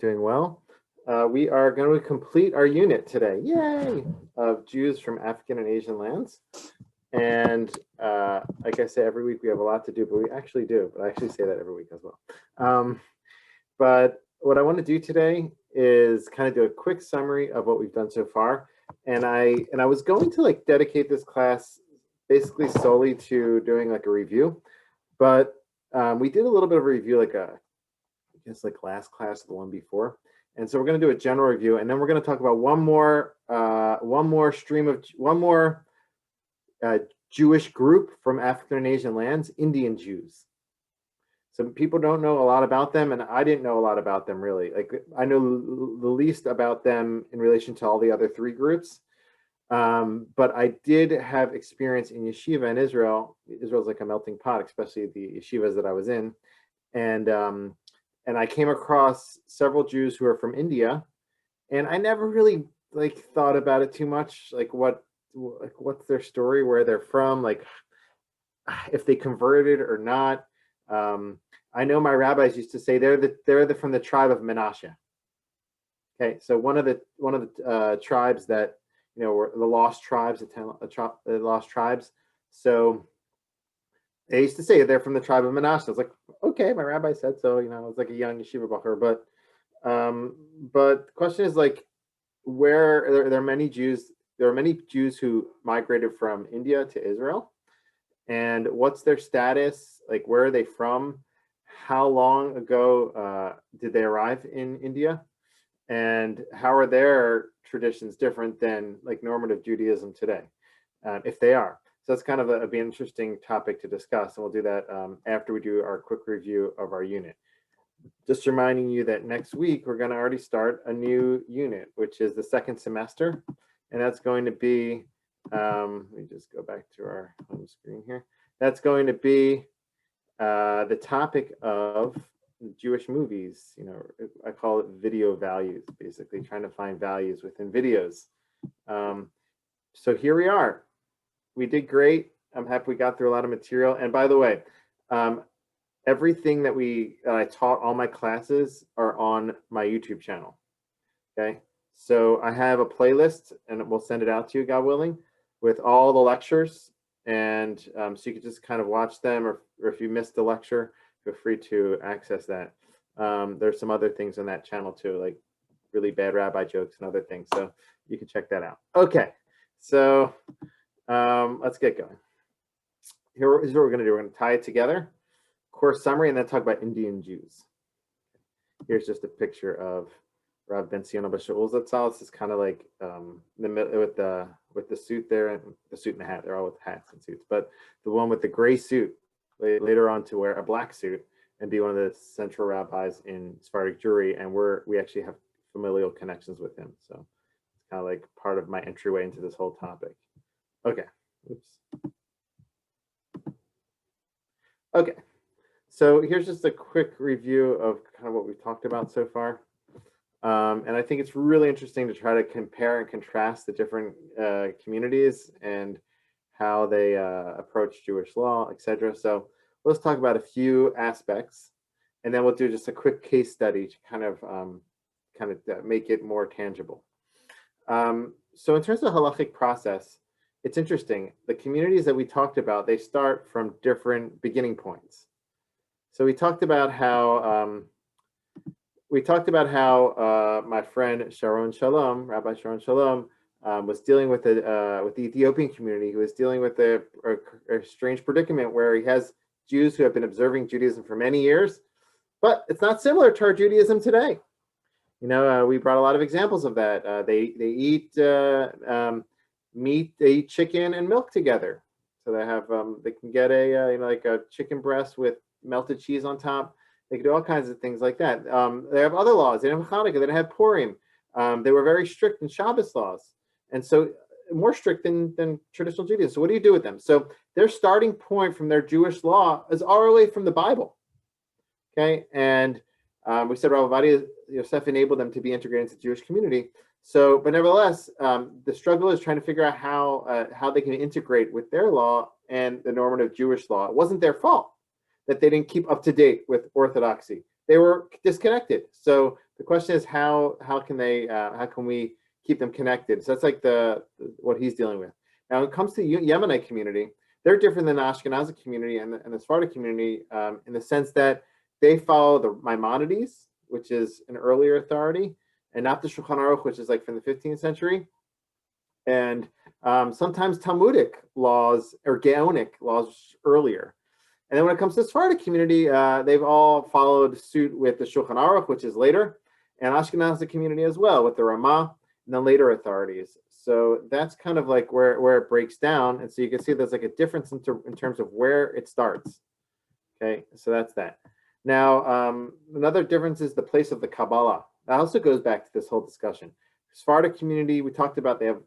Doing well. We are going to complete our unit today, yay, of Jews from African and Asian lands. And like I say, every week we have a lot to do, but we actually do. But I actually say that every week as well. But what I want to do today is kind of do a quick summary of what we've done so far. And I was going to like dedicate this class basically solely to doing like a review, but we did a little bit of a review, like I guess like last class, the one before. And so we're going to do a general review, and then we're going to talk about one more Jewish group from African and Asian lands, Indian Jews. So people don't know a lot about them, and I didn't know a lot about them really. Like I know the least about them in relation to all the other three groups. But I did have experience in yeshiva in Israel. Israel's like a melting pot, especially the yeshivas that I was in. And I came across several Jews who are from India, and I never really like thought about it too much, like what's their story, where they're from, like if they converted or not. I know my rabbis used to say they're from the tribe of Menashe. Okay, so one of the tribes that were the lost tribes, the lost tribes. So they used to say they're from the tribe of Menashe. I was like, okay, my rabbi said so. I was like a young yeshiva bacher, but the question is like, where there are many Jews. There are many Jews who migrated from India to Israel, and what's their status? Like, where are they from? How long ago did they arrive in India? And how are their traditions different than like normative Judaism today, if they are? So that's kind of be an interesting topic to discuss, and we'll do that after we do our quick review of our unit. Just reminding you that next week we're going to already start a new unit, which is the second semester, and that's going to be, let me just go back to our home screen here. That's going to be the topic of Jewish movies. I call it video values, basically trying to find values within videos. So here we are. We did great. I'm happy we got through a lot of material. And by the way, everything that I taught, all my classes are on my YouTube channel. Okay, so I have a playlist, and we'll send it out to you, God willing, with all the lectures. And so you can just kind of watch them, or if you missed the lecture, feel free to access that. There's some other things on that channel too, like really bad rabbi jokes and other things. So you can check that out. Okay, so let's get going. Here's what we're going to do. We're going to tie it together, course summary, and then talk about Indian Jews. Here's just a picture of Rav Ben Zion Shaul Zatzal. This is kind of like with the suit there, and the suit and the hat. They're all with hats and suits, but the one with the gray suit later on to wear a black suit and be one of the central rabbis in Sephardic Jewry, and we actually have familial connections with him. So it's kind of like part of my entryway into this whole topic. Okay. Oops. Okay. So here's just a quick review of kind of what we've talked about so far. And I think it's really interesting to try to compare and contrast the different communities and how they approach Jewish law, etc. So let's talk about a few aspects, and then we'll do just a quick case study to kind of make it more tangible. So in terms of halachic process, it's interesting. The communities that we talked about, they start from different beginning points. So we talked about how my friend Sharon Shalom, Rabbi Sharon Shalom, was dealing with the Ethiopian community, who was dealing with a strange predicament where he has Jews who have been observing Judaism for many years, but it's not similar to our Judaism today. We brought a lot of examples of that. They eat meat, they eat chicken and milk together. So they can get like a chicken breast with melted cheese on top. They can do all kinds of things like that. They have other laws. They didn't have Hanukkah. They didn't have Purim. They were very strict in Shabbos laws, and so more strict than traditional Judaism. So what do you do with them? So their starting point from their Jewish law is all the way from the Bible. Okay, and we said Rav Ovadia Yosef enabled them to be integrated into the Jewish community. So, but nevertheless, the struggle is trying to figure out how they can integrate with their law and the normative Jewish law. It wasn't their fault that they didn't keep up to date with orthodoxy. they were disconnected. So the question is how can we keep them connected? So that's like what he's dealing with. Now, when it comes to Yemenite community, they're different than the Ashkenazi community and the Sephardic community in the sense that they follow the Maimonides, which is an earlier authority, and not the Shulchan Aruch, which is like from the 15th century. And sometimes Talmudic laws or Gaonic laws earlier. And then when it comes to the Sephardic community, they've all followed suit with the Shulchan Aruch, which is later, and Ashkenazi community as well with the Ramah and the later authorities. So that's kind of like where it breaks down. And so you can see there's like a difference in terms of where it starts. Okay, so that's that. Now, another difference is the place of the Kabbalah. That also goes back to this whole discussion. Sephardic community, we talked about they have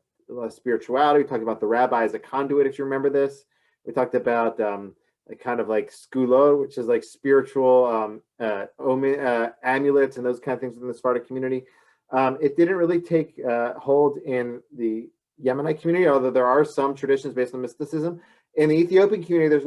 spirituality. We talked about the rabbi as a conduit, if you remember this. We talked about kind of like skulo, which is like spiritual amulets and those kind of things within the Sephardic community. It didn't really take hold in the Yemenite community, although there are some traditions based on mysticism. In the Ethiopian community, there's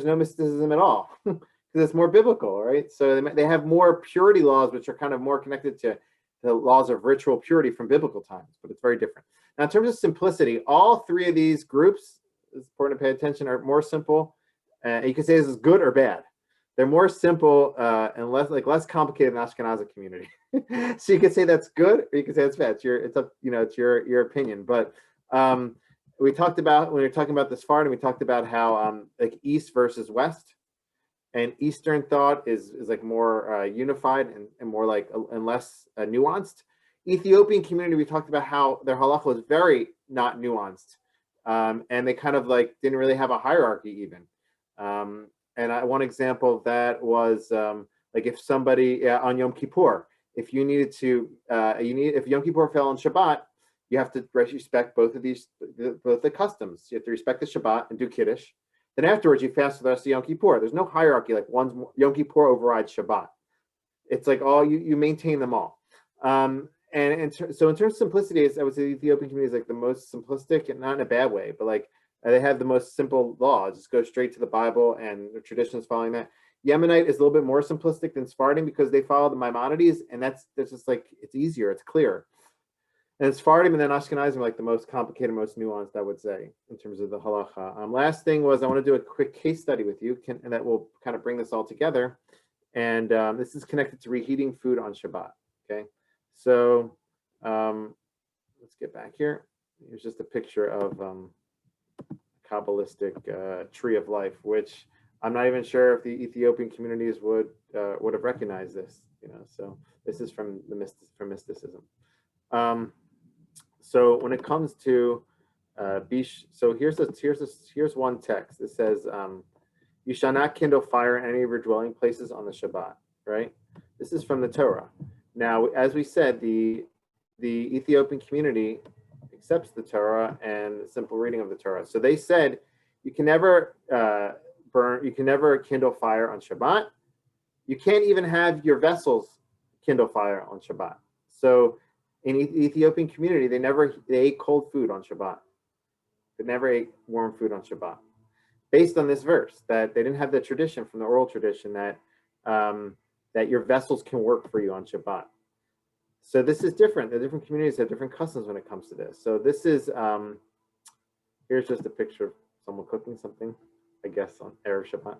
no mysticism at all because it's more biblical, right? So they have more purity laws, which are kind of more connected to the laws of ritual purity from biblical times, but it's very different. Now, in terms of simplicity, all three of these groups, it's important to pay attention, are more simple. You can say this is good or bad. They're more simple and less complicated than the Ashkenazi community. So you could say that's good, or you could say that's bad. It's your opinion. But we talked about when we were talking about this Sephardim, we talked about how like East versus West, and Eastern thought is like more unified and more like and less nuanced. Ethiopian community, we talked about how their halacha was very not nuanced, and they kind of like didn't really have a hierarchy even. And one example of that was like if somebody on Yom Kippur, if you needed to, if Yom Kippur fell on Shabbat, you have to respect both of these, both the customs. You have to respect the Shabbat and do Kiddush. Then afterwards, you fast for the rest of Yom Kippur. There's no hierarchy like Yom Kippur overrides Shabbat. It's like all you maintain them all. So in terms of simplicity, I would say the Ethiopian community is like the most simplistic, and not in a bad way, but like they have the most simple laws. Just go straight to the Bible and the traditions following that. Yemenite is a little bit more simplistic than Sephardim because they follow the Maimonides, and that's just like it's easier, it's clear. And Sephardim and then Ashkenazim are like the most complicated, most nuanced, I would say, in terms of the halacha. Last thing was I want to do a quick case study with you, and that will kind of bring this all together. And this is connected to reheating food on Shabbat. Okay, so let's get back here. Here's just a picture of Kabbalistic tree of life, which I'm not even sure if the Ethiopian communities would have recognized this. So this is from mysticism. So when it comes to so here's one text. It says, "You shall not kindle fire in any of your dwelling places on the Shabbat." Right? This is from the Torah. Now, as we said, the Ethiopian community accepts the Torah and the simple reading of the Torah. So they said you can never you can never kindle fire on Shabbat. You can't even have your vessels kindle fire on Shabbat. So in the Ethiopian community, they ate cold food on Shabbat. They never ate warm food on Shabbat, based on this verse that they didn't have the tradition from the oral tradition that that your vessels can work for you on Shabbat. So this is different. The different communities have different customs when it comes to this. So this is here's just a picture of someone cooking something, I guess, on Erev Shabbat.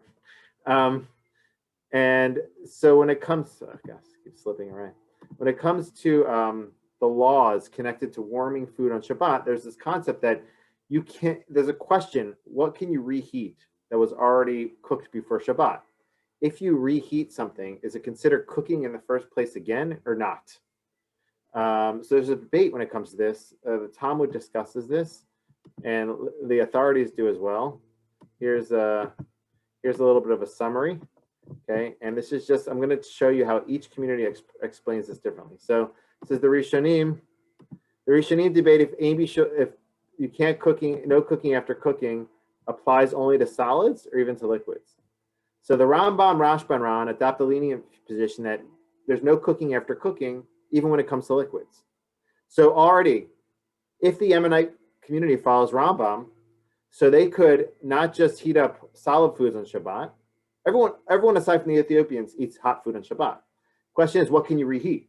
And so when it comes to, keep slipping around. When it comes to the laws connected to warming food on Shabbat, there's this concept that you can't, there's a question, what can you reheat that was already cooked before Shabbat? If you reheat something, is it considered cooking in the first place again or not? So there's a debate when it comes to this. The Talmud discusses this, and the authorities do as well. Here's a little bit of a summary. Okay, and this is just, I'm going to show you how each community explains this differently. So it says the Rishonim debate if you can't no cooking after cooking applies only to solids or even to liquids. So the Rambam, Rashba, and Ran adopt the lenient position that there's no cooking after cooking, even when it comes to liquids. So already, if the Yemenite community follows Rambam, so they could not just heat up solid foods on Shabbat. Everyone aside from the Ethiopians eats hot food on Shabbat. Question is, what can you reheat?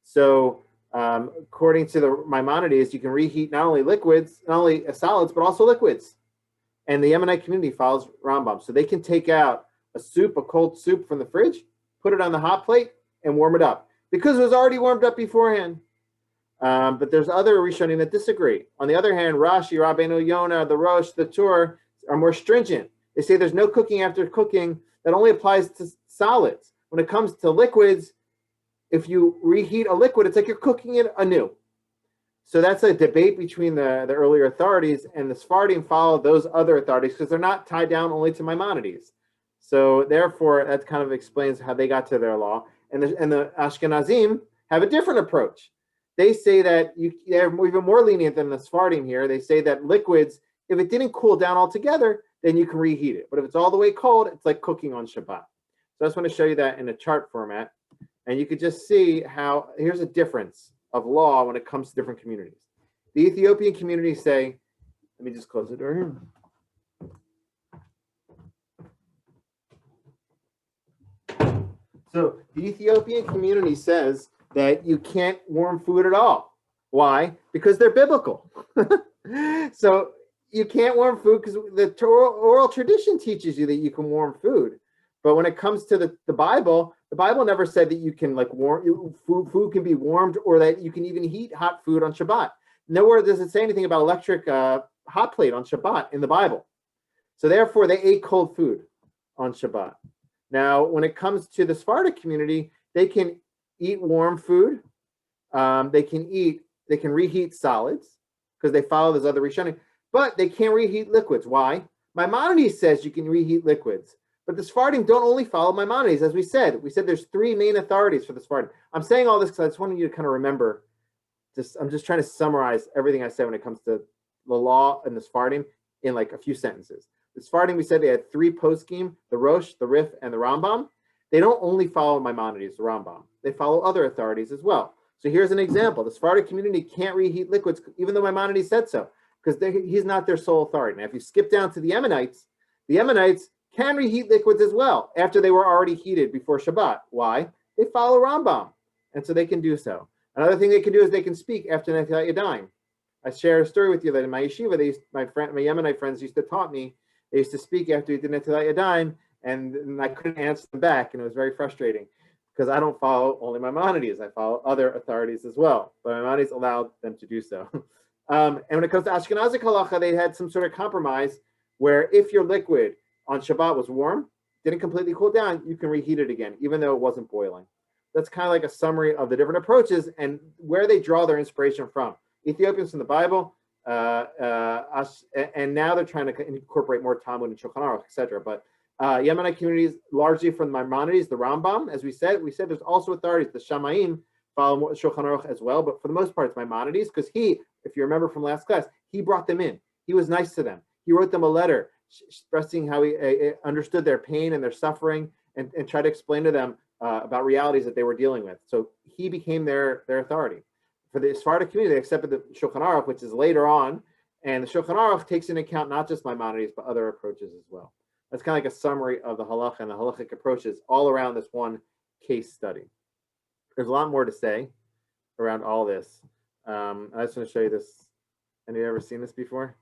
So according to the Maimonides, you can reheat not only liquids, not only solids, but also liquids. And the Yemenite community follows Rambam. So they can take out a cold soup from the fridge, put it on the hot plate, and warm it up because it was already warmed up beforehand. But there's other Rishonim that disagree. On the other hand, Rashi, Rabbeinu Yonah, the Rosh, the Tur are more stringent. They say there's no cooking after cooking. That only applies to solids. When it comes to liquids, if you reheat a liquid, it's like you're cooking it anew. So that's a debate between the earlier authorities, and the Sephardim follow those other authorities because they're not tied down only to Maimonides. So therefore, that kind of explains how they got to their law. And the Ashkenazim have a different approach. They say that they're even more lenient than the Sephardim here. They say that liquids, if it didn't cool down altogether, then you can reheat it. But if it's all the way cold, it's like cooking on Shabbat. So I just want to show you that in a chart format. And you could just see how here's a difference of law when it comes to different communities. The Ethiopian community say, let me just close the door here. So the Ethiopian community says that you can't warm food at all. Why? Because they're biblical. So you can't warm food because the oral tradition teaches you that you can warm food. But when it comes to the Bible never said that you can food can be warmed or that you can even heat hot food on Shabbat. Nowhere does it say anything about electric hot plate on Shabbat in the Bible. So therefore, they ate cold food on Shabbat. Now, when it comes to the Sephardic community, they can eat warm food. They can reheat solids because they follow those other Rishonim, but they can't reheat liquids. Why? Maimonides says you can reheat liquids, but the Sephardim don't only follow Maimonides, as we said. We said there's three main authorities for the Sephardim. I'm saying all this because I just wanted you to kind of remember. I'm just trying to summarize everything I said when it comes to the law and the Sephardim in like a few sentences. The Sephardim, we said they had three poskim: the Rosh, the Rif, and the Rambam. They don't only follow Maimonides, the Rambam. They follow other authorities as well. So here's an example. The Sephardic community can't reheat liquids, even though Maimonides said so, because he's not their sole authority. Now, if you skip down to the Yemenites can reheat liquids as well after they were already heated before Shabbat. Why? They follow Rambam, and so they can do so. Another thing they can do is they can speak after Netilat Yadayim. I share a story with you that in my yeshiva, my Yemenite friends used to taught me. They used to speak after we did Netilat Yadayim, and I couldn't answer them back, and it was very frustrating because I don't follow only Maimonides. I follow other authorities as well, but Maimonides allowed them to do so. And when it comes to Ashkenazic halacha, they had some sort of compromise where if your liquid on Shabbat was warm, didn't completely cool down, you can reheat it again, even though it wasn't boiling. That's kind of like a summary of the different approaches and where they draw their inspiration from. Ethiopians from the Bible, and now they're trying to incorporate more Talmud and Shulchan Aruch, etc. But Yemenite communities largely from Maimonides, the Rambam, as we said there's also authorities. The Shamma'im follow Shulchan Aruch as well, but for the most part, it's Maimonides because he, if you remember from last class, he brought them in. He was nice to them. He wrote them a letter expressing how he understood their pain and their suffering and tried to explain to them about realities that they were dealing with. So he became their authority. For the Sephardic community, they accepted the Shulchan Aruch, which is later on, and the Shulchan Aruch takes into account not just Maimonides, but other approaches as well. That's kind of like a summary of the halacha and the halachic approaches all around this one case study. There's a lot more to say around all this. I just want to show you this. Have you ever seen this before?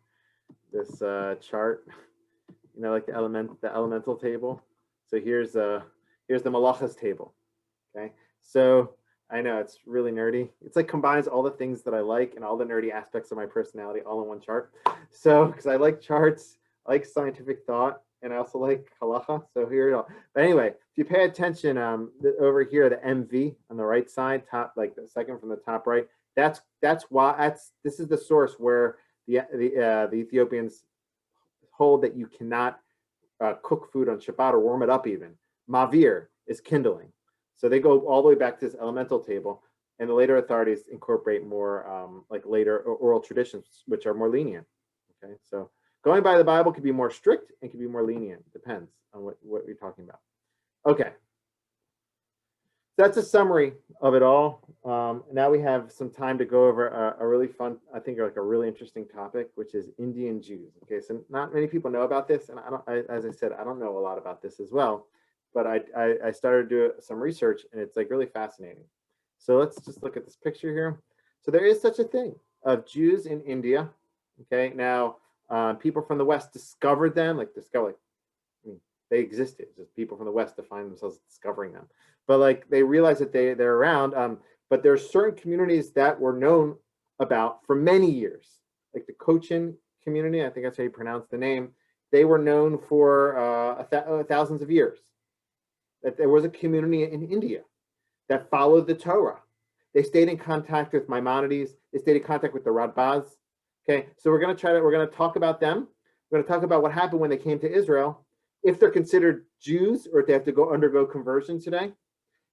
This chart, like the elemental table. So here's the malachas table. Okay, so I know it's really nerdy. It's like combines all the things that I like and all the nerdy aspects of my personality all in one chart. So because I like charts, I like scientific thought, and I also like halacha. So here it all. But anyway, if you pay attention, over here, the MV on the right side, top, like the second from the top right, this is the source where the Ethiopians hold that you cannot cook food on Shabbat or warm it up even. Mavir is kindling. So they go all the way back to this elemental table, and the later authorities incorporate more like later oral traditions, which are more lenient. Okay, so going by the Bible could be more strict and could be more lenient. Depends on what you're talking about. Okay, that's a summary of it all. Now we have some time to go over a really fun, I think, like a really interesting topic, which is Indian Jews. Okay, so not many people know about this, and as I said, I don't know a lot about this as well. but I started to do some research, and it's like really fascinating. So let's just look at this picture here. So there is such a thing of Jews in India. Okay, now people from the West discovered them, like I mean, they existed. Just people from the West to find themselves discovering them, but like they realized that they're around. But there are certain communities that were known about for many years, like the Cochin community. I think that's how you pronounce the name. They were known for thousands of years. That there was a community in India that followed the Torah. They stayed in contact with Maimonides. They stayed in contact with the Radbaz. Okay, so we're going to talk about them. We're going to talk about what happened when they came to Israel, if they're considered Jews or if they have to undergo conversion today.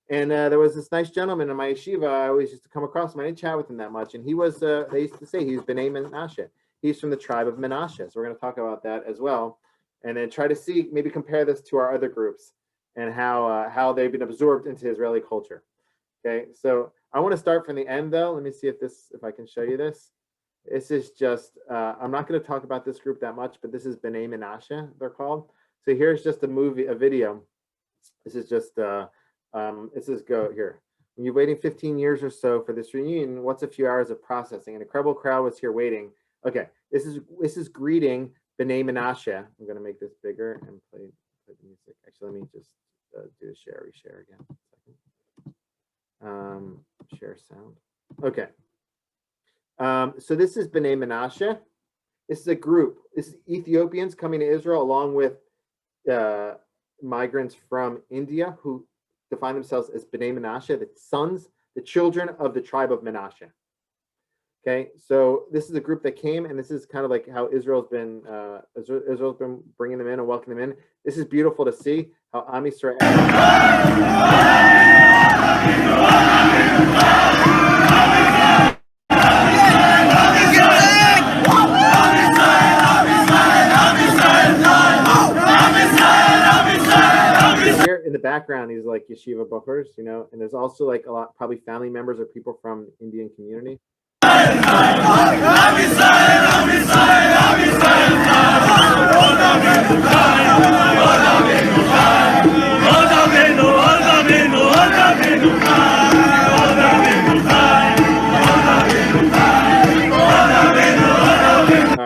And there was this nice gentleman in my yeshiva. I always used to come across him. I didn't chat with him that much. And he was, they used to say he was Bnei Menashe. He's from the tribe of Menashe. So we're going to talk about that as well. And then try to see, maybe compare this to our other groups and how they've been absorbed into Israeli culture. Okay, so I want to start from the end though. Let me see if I can show you this. This is just, I'm not going to talk about this group that much, but this is Bnei Menashe, they're called. So here's just a video. This is just, it says go here. When you're waiting 15 years or so for this reunion, what's a few hours of processing? An incredible crowd was here waiting. Okay, this is greeting Bnei Menashe. I'm going to make this bigger and play the music. Actually, let me just do a reshare again. Share sound. Okay. So this is Bnei Menashe. This is a group. This is Ethiopians coming to Israel along with migrants from India who define themselves as Bnei Menashe, the children of the tribe of Menashe. Okay, so this is a group that came, and this is kind of like how Israel's been bringing them in and welcoming them in. This is beautiful to see how Am Yisrael. Here in the background, these like yeshiva buffers, you know, and there's also like a lot, probably family members or people from the Indian community. All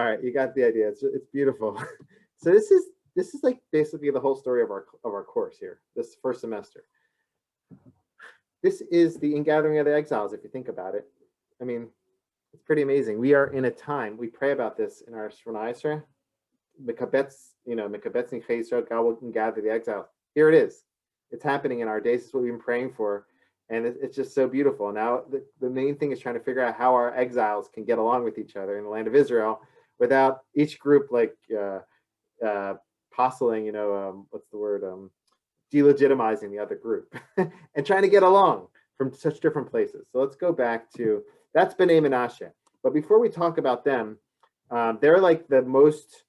right, you got the idea. It's beautiful. So this is like basically the whole story of our course here, this first semester. This is the ingathering of the exiles, if you think about it. I mean, it's pretty amazing. We are in a time, we pray about this in our Shemona Esrei. Mekabetz Nichei Yisrael, God will gather the exiles. Here it is. It's happening in our days. It's what we've been praying for. And it's just so beautiful. Now, the main thing is trying to figure out how our exiles can get along with each other in the land of Israel without each group like postling, you know, what's the word? Delegitimizing the other group and trying to get along from such different places. So let's go back to, that's Bnei Menashe. But before we talk about them, they're like the most,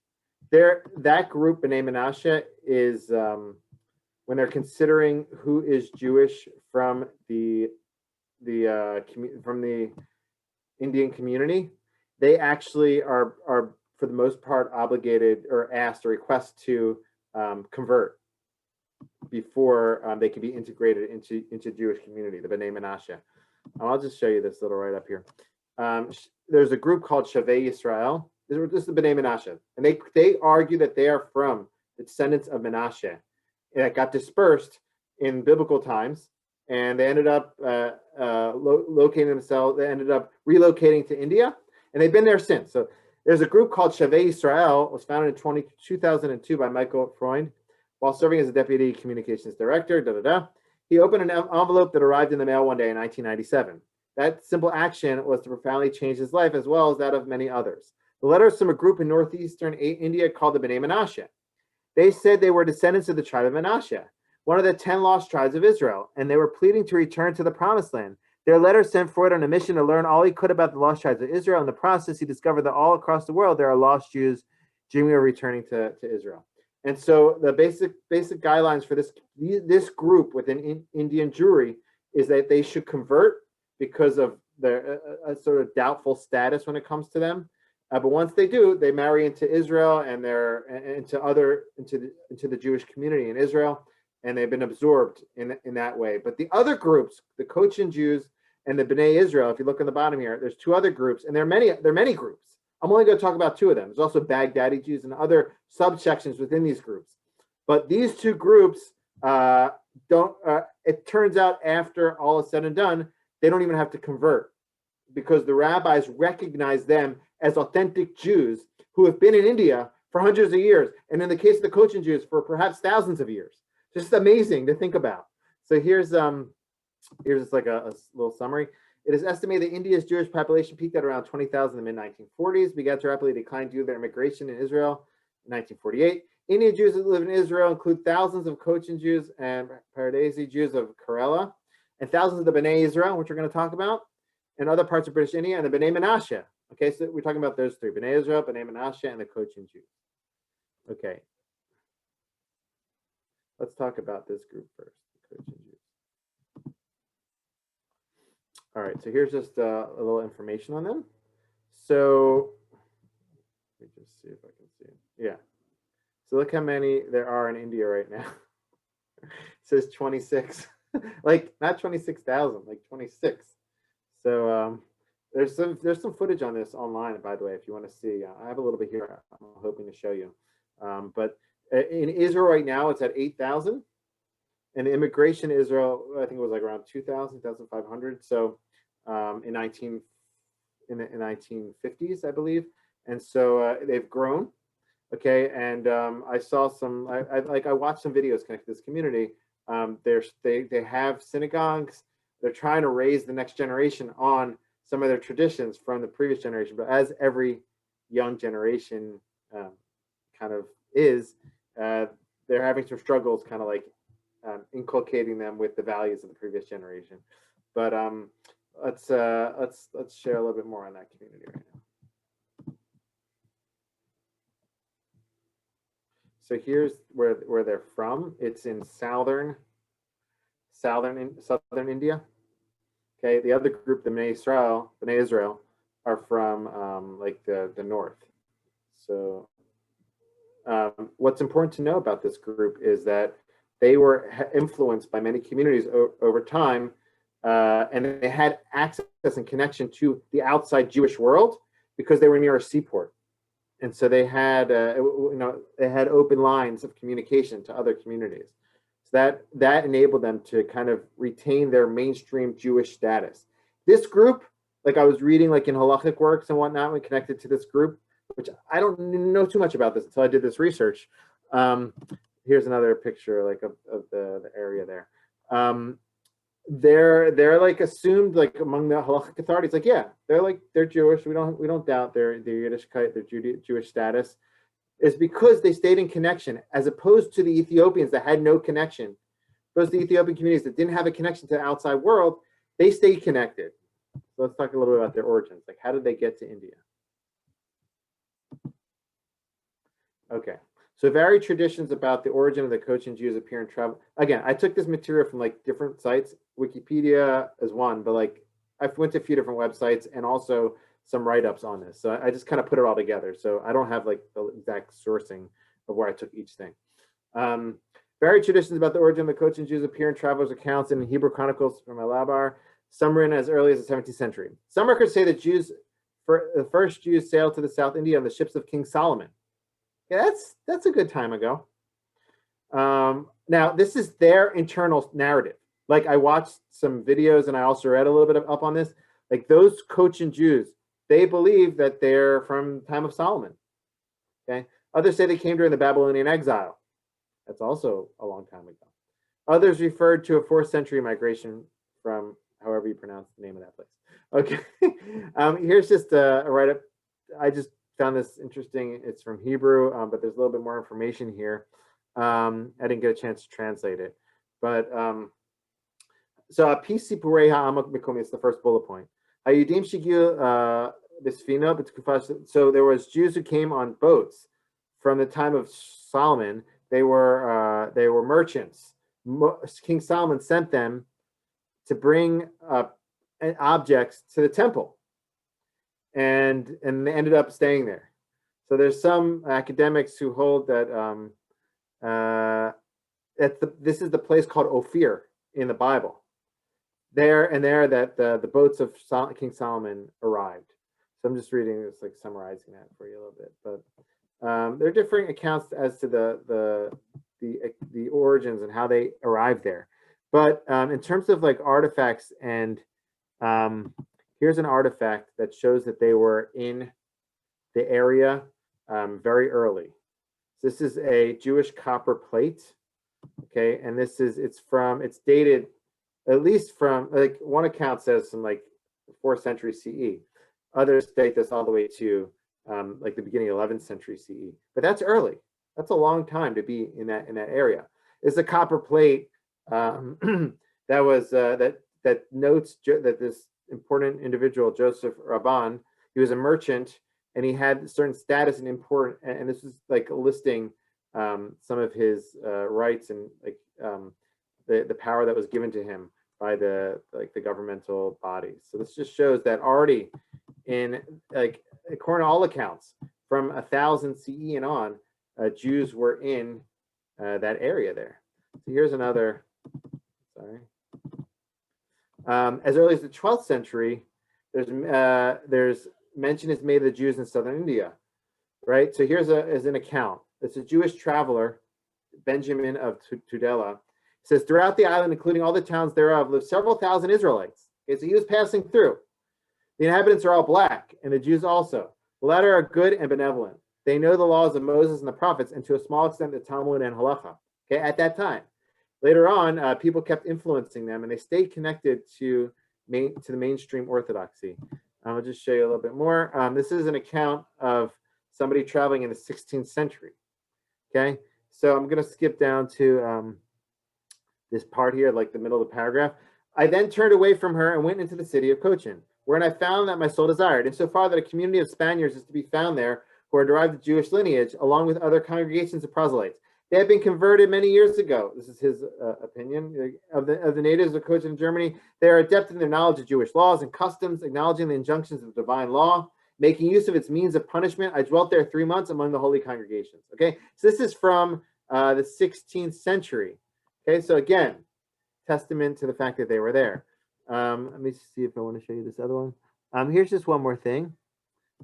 that group, Bnei Menashe, is when they're considering who is Jewish from the Indian community, they actually are for the most part obligated or asked or request to convert before they can be integrated into Jewish community, the Bnei Menashe. I'll just show you this little right up here. There's a group called Shavei Yisrael. This is the Bnei Menashe, and they argue that they are from the descendants of Menashe that got dispersed in biblical times, and they ended up locating themselves. They ended up relocating to India, and they've been there since. So there's a group called Shavei Yisrael. It was founded in 2002 by Michael Freund while serving as a deputy communications director. He opened an envelope that arrived in the mail one day in 1997. That simple action was to profoundly change his life as well as that of many others. The letter is from a group in northeastern India called the Bnei Menashe. They said they were descendants of the tribe of Menashe, one of the 10 lost tribes of Israel, and they were pleading to return to the promised land. Their letter sent Freud on a mission to learn all he could about the lost tribes of Israel. In the process, he discovered that all across the world there are lost Jews dreaming of returning to Israel. And so the basic guidelines for this group within Indian Jewry is that they should convert because of their sort of doubtful status when it comes to them. But once they do, they marry into Israel and into the Jewish community in Israel. and they've been absorbed in that way. But the other groups, the Cochin Jews and the Bnei Israel, if you look on the bottom here, there's two other groups, and there are many groups. I'm only going to talk about two of them. There's also Baghdadi Jews and other subsections within these groups. But these two groups it turns out after all is said and done, they don't even have to convert, because the rabbis recognize them as authentic Jews who have been in India for hundreds of years, and in the case of the Cochin Jews, for perhaps thousands of years. Just amazing to think about. So here's just like a little summary. It is estimated that India's Jewish population peaked at around 20,000 in the mid-1940s, began to rapidly decline due to their immigration in Israel in 1948. Indian Jews that live in Israel include thousands of Cochin Jews and Paradesi Jews of Kerala, and thousands of the Bnei Israel, which we're going to talk about, and other parts of British India, and the Bnei Menashe. Okay, so we're talking about those three: Bnei Israel, Bnei Menashe, and the Cochin Jews. Okay, let's talk about this group first, the Cochin Jews. All right, so here's just a little information on them. So let me just see if I can see it. Yeah. So look how many there are in India right now. It says 26, like not 26,000, like 26. So there's some footage on this online, by the way, if you want to see. I have a little bit here. I'm hoping to show you. But in Israel right now, it's at 8,000. And immigration in Israel, I think it was like around 2,000, 2,500. So in the 1950s, I believe. And so they've grown. Okay, and I saw some. I watched some videos connected to this community. They have synagogues. They're trying to raise the next generation on some of their traditions from the previous generation. But as every young generation kind of is, they're having some struggles, kind of like inculcating them with the values of the previous generation. But let's share a little bit more on that community right now. So here's where they're from. It's in southern India. Okay, the other group, the Bnei Israel, are from like the north. So what's important to know about this group is that they were influenced by many communities over time, and they had access and connection to the outside Jewish world because they were near a seaport. And so they had, they had open lines of communication to other communities. So that enabled them to kind of retain their mainstream Jewish status. This group, like I was reading, like in halachic works and whatnot, when connected to this group, which I don't know too much about this until I did this research. Here's another picture, like of the area there. They're like assumed, like among the halachic authorities, like they're Jewish. We don't doubt their Yiddishkeit, their Jewish status, is because they stayed in connection, as opposed to the Ethiopians that had no connection. Those the Ethiopian communities that didn't have a connection to the outside world, they stayed connected. So let's talk a little bit about their origins. Like, how did they get to India? Okay. So varied traditions about the origin of the Cochin Jews appear in travel. Again, I took this material from like different sites. Wikipedia is one, but like I went to a few different websites and also some write-ups on this. So I just kind of put it all together. So I don't have like the exact sourcing of where I took each thing. Varied traditions about the origin of the Cochin Jews appear in travelers' accounts in Hebrew Chronicles from Malabar. Some written as early as the 17th century. Some records say that the first Jews sailed to the South India on the ships of King Solomon. Yeah, that's a good time ago. Now, this is their internal narrative. Like, I watched some videos and I also read a little bit up on this. Like, those Cochin Jews, they believe that they're from the time of Solomon. Okay. Others say they came during the Babylonian exile. That's also a long time ago. Others referred to a 4th century migration from however you pronounce the name of that place. Okay. Here's just a write-up. I just found this interesting. It's from Hebrew, but there's a little bit more information here. I didn't get a chance to translate it, but so PC Purei Ha'amak Mikomi is the first bullet point. Hayudim Shigiu Bisfina. So there was Jews who came on boats from the time of Solomon. They were merchants. King Solomon sent them to bring objects to the temple. And they ended up staying there. So there's some academics who hold that this is the place called Ophir in the Bible. There that the boats of King Solomon arrived. So I'm just reading this, like summarizing that for you a little bit. But there are different accounts as to the origins and how they arrived there. But in terms of like artifacts, and here's an artifact that shows that they were in the area very early. This is a Jewish copper plate, okay, and it's dated at least from, like, one account says from like the 4th century CE. Others date this all the way to like the beginning of 11th century CE. But that's early. That's a long time to be in that area. It's a copper plate that was that notes that this important individual, Joseph Rabban, he was a merchant and he had certain status and important, and this is like listing some of his rights and like the power that was given to him by the governmental bodies. So this just shows that already in, like, according to all accounts, from 1000 CE and on, Jews were in that area there. So here's another, as early as the 12th century, there's mention is made of the Jews in southern India, right? So here's an account. It's a Jewish traveler, Benjamin of Tudela. It says, throughout the island, including all the towns thereof, lived several thousand Israelites. Okay, so he was passing through. The inhabitants are all black, and the Jews also. The latter are good and benevolent. They know the laws of Moses and the prophets, and to a small extent the Talmud and Halacha. Okay, at that time. Later on, people kept influencing them, and they stayed connected to the mainstream Orthodoxy. I'll just show you a little bit more. This is an account of somebody traveling in the 16th century. Okay, so I'm going to skip down to this part here, like the middle of the paragraph. I then turned away from her and went into the city of Cochin, wherein I found that my soul desired, insofar that a community of Spaniards is to be found there who are derived of Jewish lineage, along with other congregations of proselytes. They had been converted many years ago. This is his opinion of the natives of Cochin, Germany. They are adept in their knowledge of Jewish laws and customs, acknowledging the injunctions of the divine law, making use of its means of punishment. I dwelt there 3 months among the holy congregations. Okay, so this is from the 16th century. Okay, so again, testament to the fact that they were there. Let me see if I want to show you this other one. Here's just one more thing.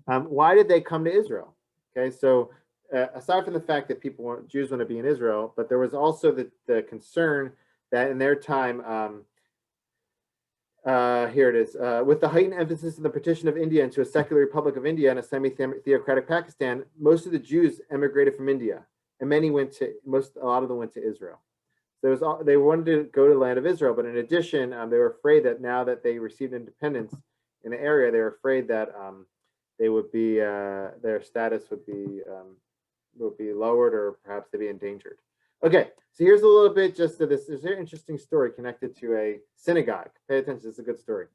Why did they come to Israel? Okay, so aside from the fact that Jews want to be in Israel, but there was also the concern that in their time, here it is, with the heightened emphasis in the partition of India into a secular Republic of India and a semi-theocratic Pakistan, most of the Jews emigrated from India, and a lot of them went to Israel. So they wanted to go to the land of Israel, but in addition, they were afraid that now that they received independence in the area, they were afraid that they would be their status would be lowered, or perhaps they'd be endangered. Okay, so here's a little bit just of this. There's a very interesting story connected to a synagogue. Pay attention, it's a good story.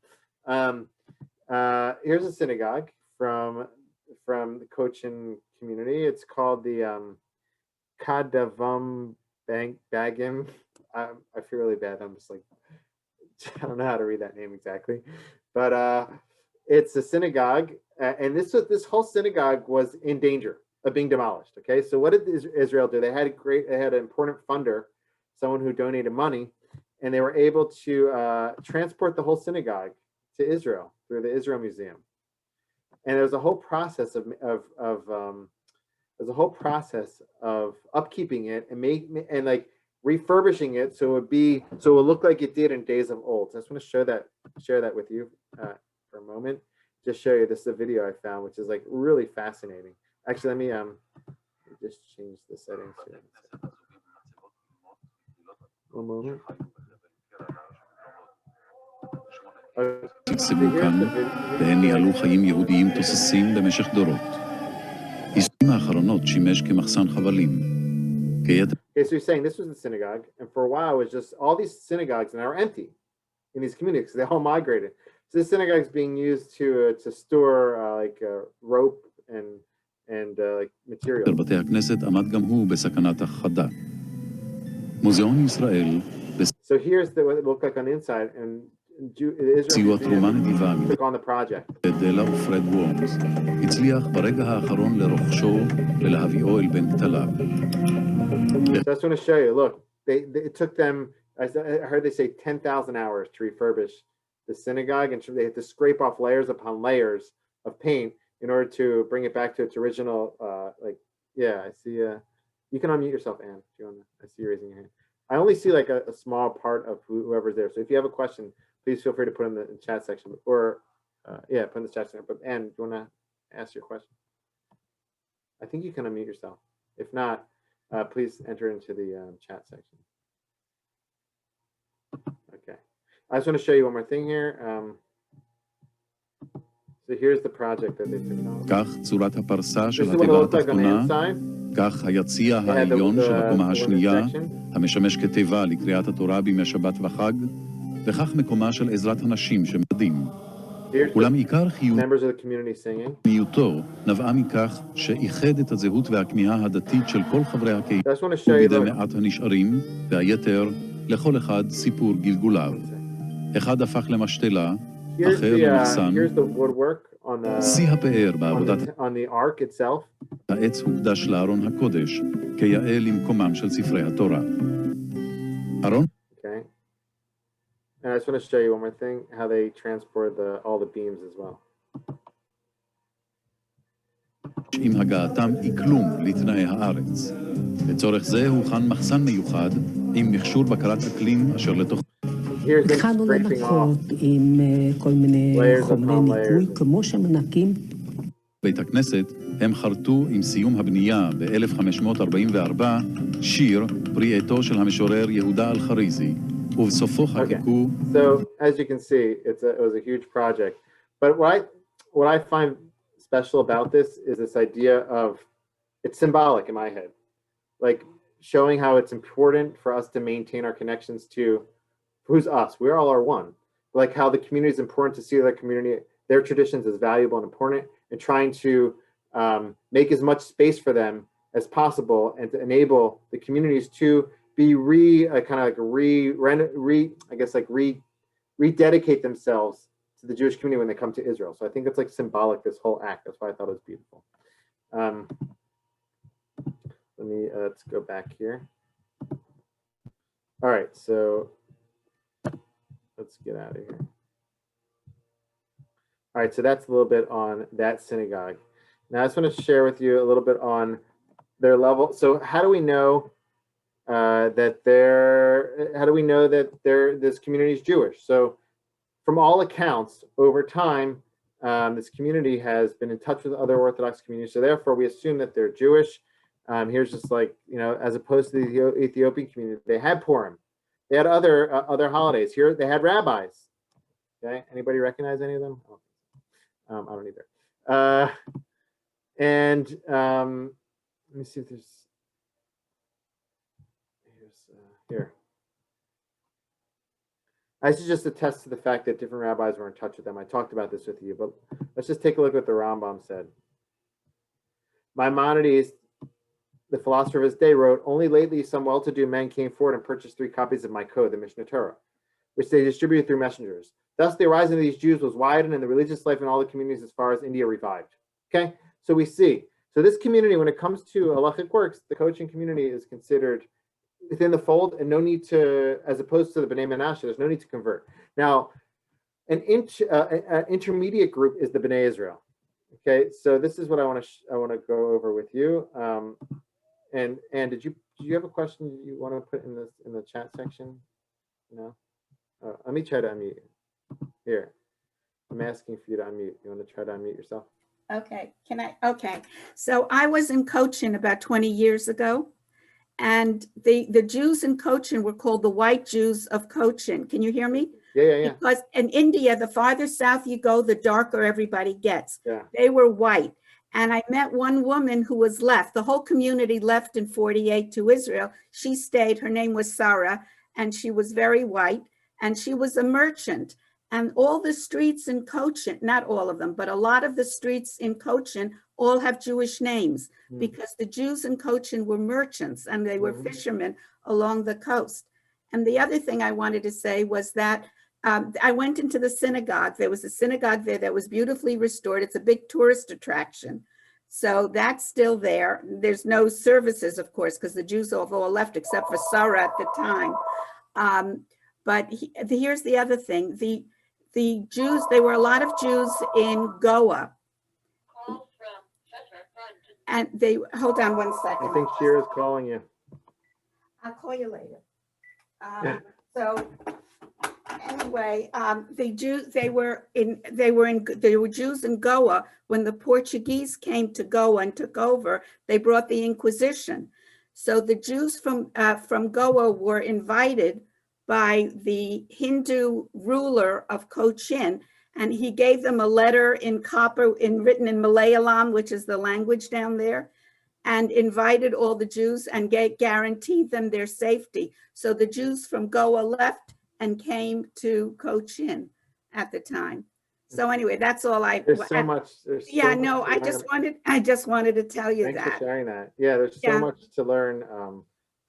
Here's a synagogue from the Cochin community. It's called the Kadavam Bagim. I feel really bad. I'm just like, I don't know how to read that name exactly, but it's a synagogue, and this whole synagogue was in danger of being demolished. Okay, so what did Israel do? They had an important funder, someone who donated money, and they were able to transport the whole synagogue to Israel through the Israel Museum. And there was a whole process of upkeeping it and like refurbishing it so it would look like it did in days of old. So I just want to share that with you for a moment. Just show you, this is a video I found, which is like really fascinating. Actually, let me just change the settings here. One moment. צלצלו כאן, והן ניהלו חיים יהודיים תוססים במשך דורות. עיסוקים האחרונות שימש כמחסן חבלים. Okay, so you're saying this was the synagogue, and for a while it was just all these synagogues now are empty in these communities. They all migrated. So this synagogue is being used to store rope and like material. בתי הכנסת עמד גם הוא בסכנת הכחדה. מוזיאון ישראל So here's what it looked like on the inside, and סיוע תרומה נדיבה took on the project. דלה ופרד וורמס הצליח ברגע האחרון לרוכשו ולהביאו אל בן כתליו. So I just want to show you, look, it took them, I heard they say 10,000 hours to refurbish the synagogue, and they had to scrape off layers upon layers of paint in order to bring it back to its original, yeah, I see, you can unmute yourself, Anne, if you want to, I see you raising your hand. I only see like a small part of whoever's there. So if you have a question, please feel free to put in the chat section, or yeah, put in the chat section. But Anne, do you want to ask your question? I think you can unmute yourself. If not, please enter into the chat section. Okay. I just want to show you one more thing here. So here's the project that they took on. כך צורת הפרסה של This is what it התיבה looks like on the התחתונה, inside. כך היציע They had העליון של the הקומה השנייה, section. המשמש כתיבה לקריאת התורה בימי שבת וחג, וכך מקומה של עזרת הנשים שמדים. Here's אולם the עיקר members of the community singing. חיוניותו נבעה מכך שאיחד את הזהות והכמיהה הדתית של כל חברי הקהילה I just want to show you ובידי the, מעט הנשארים, והיתר לכל אחד סיפור גלגוליו. אחד הפך למשתלה, אחר למחסן, here's the woodwork on שיא הפאר בעבודת on the ark itself. העץ הוקדש לארון הקודש, כיאה למקומם של ספרי התורה. ארון Okay. And I just want to show you one more thing, how they transport all the beams as well. עם הגעתם עיכלום לתנאי הארץ. לצורך זה הוכן מחסן מיוחד עם מכשור בקרת אקלים אשר לתוך Here's them התחלנו scraping לנקות off עם כל מיני layers חומרי upon ניקוי, layers. כמו שמנקים בית הכנסת. הם חרטו עם סיום הבנייה ב-1544 שיר פרי עטו של המשורר יהודה אלחריזי, ובסופו חקקו. So as you can see, it was a huge project. But what I find special about this is this idea of, it's symbolic in my head, like showing how it's important for us to maintain our connections to who's us. We all are one. Like how the community is important to see their community, their traditions as valuable and important, and trying to make as much space for them as possible, and to enable the communities to be rededicate themselves to the Jewish community when they come to Israel. So I think it's like symbolic, this whole act. That's why I thought it was beautiful. Let's go back here. All right, so let's get out of here. All right, so that's a little bit on that synagogue. Now I just want to share with you a little bit on their level. So how do we know this community is Jewish? So from all accounts, over time, this community has been in touch with other Orthodox communities. So therefore, we assume that they're Jewish. Here's just like, as opposed to the Ethiopian community, they had Purim. They had other holidays. Here they had rabbis. Okay, anybody recognize any of them? I don't either. Let me see if there's here. I should just attest to the fact that different rabbis were in touch with them. I talked about this with you, but let's just take a look at what the Rambam said. Maimonides, the philosopher of his day, wrote, "Only lately some well-to-do men came forward and purchased 3 copies of my code, the Mishnah Torah, which they distributed through messengers. Thus, the rising of these Jews was widened, and the religious life in all the communities as far as India revived." Okay, so we see. So this community, when it comes to halachic works, the Cochin community is considered within the fold, and no need to, as opposed to the Bnei Menashe, there's no need to convert. Now, an intermediate group is the Bnei Israel. Okay, so this is what I want to go over with you. And did you have a question you want to put in the chat section? No. Let me try to unmute you. Here, I'm asking for you to unmute. You want to try to unmute yourself? Okay, can I? Okay, so I was in Cochin about 20 years ago, and the Jews in Cochin were called the white Jews of Cochin. Can you hear me? Yeah. Because in India, the farther south you go, the darker everybody gets. Yeah. They were white. And I met one woman who was left. The whole community left in 48 to Israel. She stayed. Her name was Sarah, and she was very white, and she was a merchant. And all the streets in Cochin, not all of them, but a lot of the streets in Cochin all have Jewish names because the Jews in Cochin were merchants and they were fishermen along the coast. And the other thing I wanted to say was that I went into the synagogue. There was a synagogue there that was beautifully restored. It's a big tourist attraction. So that's still there. There's no services, of course, because the Jews have all left except for Sarah at the time. But here's the other thing. The Jews, there were a lot of Jews in Goa. And they, hold on one second. I think Shira's calling you. I'll call you later. So anyway, the Jews, there were Jews in Goa. When the Portuguese came to Goa and took over, they brought the Inquisition. So the Jews from Goa were invited by the Hindu ruler of Cochin, and he gave them a letter in copper, written in Malayalam, which is the language down there, and invited all the Jews and guaranteed them their safety. So the Jews from Goa left and came to Cochin at the time. So anyway, that's all There's so much. Yeah, no, I just wanted to tell you Thanks that. for sharing that. Yeah, there's so much to learn.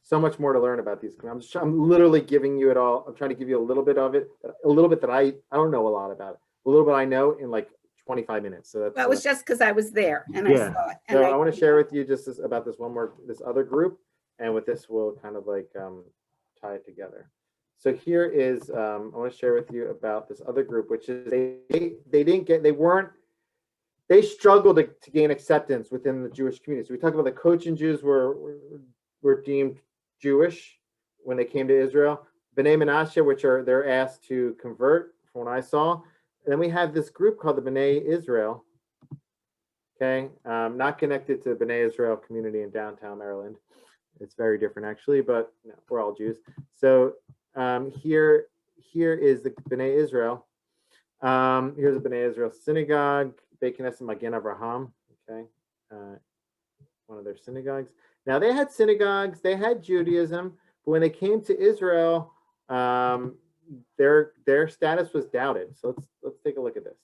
So much more to learn about these. I'm literally giving you it all. I'm trying to give you a little bit of it, a little bit that I don't know a lot about it. A little bit I know in like 25 minutes. So that's. Well, it was just because I was there and I saw it. So I want to share with you just about this other group, and with this we'll kind of like tie it together. So here is I want to share with you about this other group, which is they struggled to gain acceptance within the Jewish community. So we talked about the Cochin Jews were deemed Jewish when they came to Israel. Bnei Menashe, which they're asked to convert, from what I saw. And then we have this group called the Bnei Israel. Okay, not connected to the Bnei Israel community in downtown Maryland. It's very different actually, but no, we're all Jews. So here is the Bnei Israel. Here's the Bnei Israel synagogue, Beit Knesset Magen Avraham. Okay, one of their synagogues. Now they had synagogues, they had Judaism, but when they came to Israel, their status was doubted. So let's take a look at this.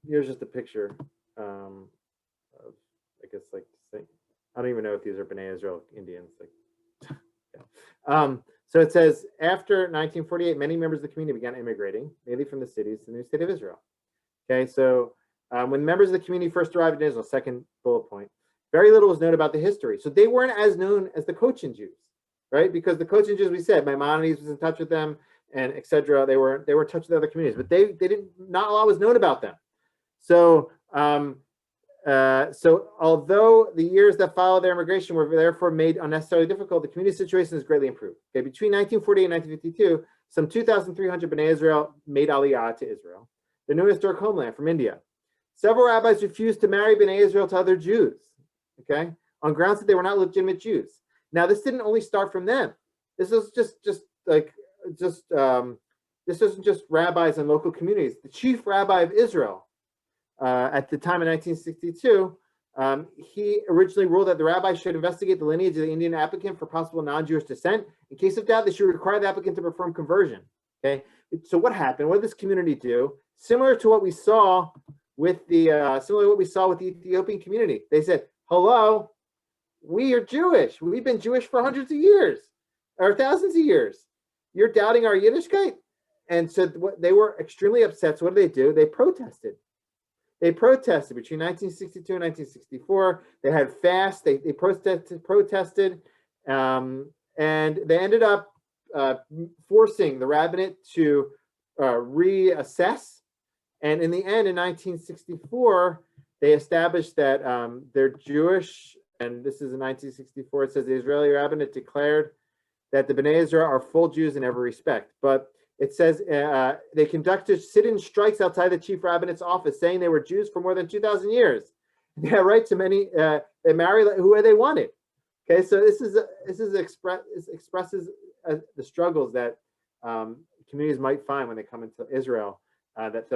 Here's just a picture of, I guess, like, I don't even know if these are Bnei Israel Indians. Like, yeah. So it says, after 1948, many members of the community began immigrating, mainly from the cities, to the new state of Israel. Okay, so when members of the community first arrived in Israel, second bullet point, very little was known about the history. So they weren't as known as the Cochin Jews, right? Because the Cochin Jews, we said, Maimonides was in touch with them, and etc. They were in touch with other communities, but they didn't. Not a lot was known about them. So so although the years that followed their immigration were therefore made unnecessarily difficult, the community situation has greatly improved. Okay, between 1948 and 1952, some 2,300 Bnei Israel made Aliyah to Israel, the new historic homeland from India. Several rabbis refused to marry Bnei Israel to other Jews, okay, on grounds that they were not legitimate Jews. Now, this didn't only start from them. This is this isn't just rabbis and local communities. The chief rabbi of Israel at the time in 1962, he originally ruled that the rabbi should investigate the lineage of the Indian applicant for possible non-Jewish descent. In case of doubt, they should require the applicant to perform conversion. Okay, so what happened? What did this community do? Similar to what we saw with the Ethiopian community. They said, "Hello, we are Jewish. We've been Jewish for hundreds of years, or thousands of years. You're doubting our Yiddishkeit?" And so they were extremely upset. So what did they do? They protested. They protested between 1962 and 1964. They had fasts. They protested, and they ended up forcing the rabbinate to reassess. And in the end, in 1964, they established that they're Jewish. And this is in 1964. It says the Israeli rabbinate declared that the Bnei Israel are full Jews in every respect. But it says they conducted sit-in strikes outside the chief rabbinate's office, saying they were Jews for more than 2,000 years. They had right to many. They marry whoever they wanted. Okay, so this expresses the struggles that communities might find when they come into Israel that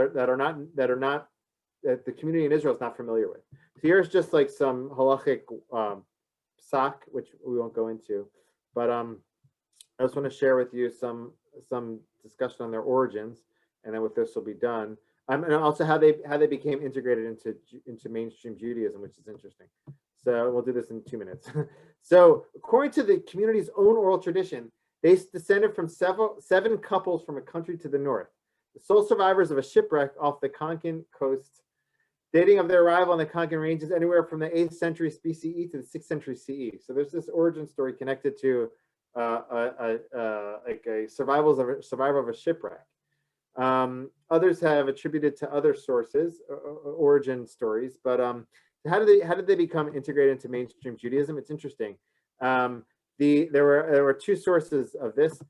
the community in Israel is not familiar with. So here's just like some halachic psak, which we won't go into, but I just want to share with you some discussion on their origins, and then with this will be done. And also how they became integrated into mainstream Judaism, which is interesting. So we'll do this in 2 minutes. So according to the community's own oral tradition, they descended from 7 couples from a country to the north, the sole survivors of a shipwreck off the Cochin coast. dating of their arrival on the Cochin ranges anywhere from the 8th century BCE to the 6th century CE. So there's this origin story connected to like a survival of a shipwreck. Others have attributed to other sources, origin stories, but how did they become integrated into mainstream Judaism? It's interesting. There were two sources of this.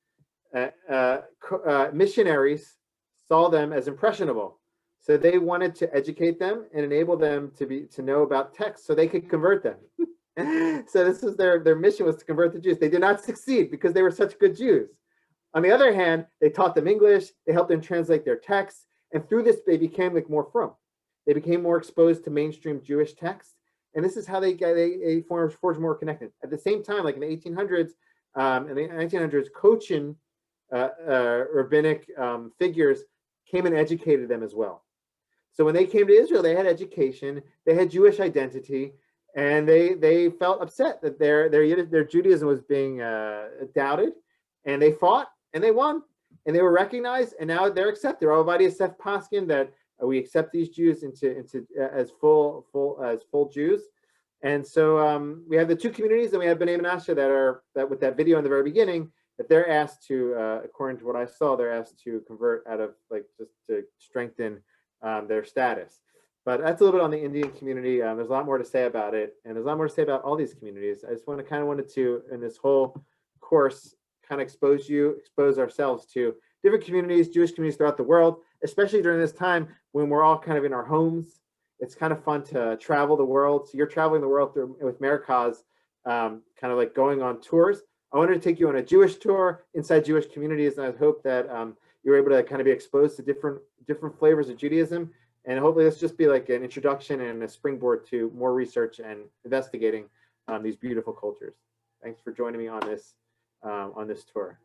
Missionaries saw them as impressionable, so they wanted to educate them and enable them to know about texts so they could convert them. So this was their mission, was to convert the Jews. They did not succeed because they were such good Jews. On the other hand, they taught them English, they helped them translate their texts, and through this they became like more frum. They became more exposed to mainstream Jewish texts, and this is how they forged more connected. At the same time, like in the 1800s, in the 1900s, Cochin rabbinic figures came and educated them as well. So when they came to Israel, they had education, they had Jewish identity, and they felt upset that their Judaism was being doubted, and they fought and they won, and they were recognized, and now they're accepted. Rav Ovadia Yosef Paskin that we accept these Jews as full Jews, and so we have the two communities, and we have Bnei Menashe that with that video in the very beginning, that they're asked to, according to what I saw, they're asked to convert out of like just to strengthen their status. But that's a little bit on the Indian community. There's a lot more to say about it, and there's a lot more to say about all these communities. I just wanted to, in this whole course, kind of expose ourselves to different communities, Jewish communities throughout the world, especially during this time when we're all kind of in our homes. It's kind of fun to travel the world. So you're traveling the world with Merikaz, kind of like going on tours. I wanted to take you on a Jewish tour inside Jewish communities, and I hope that you're able to kind of be exposed to different flavors of Judaism. And hopefully this just be like an introduction and a springboard to more research and investigating these beautiful cultures. Thanks for joining me on this tour.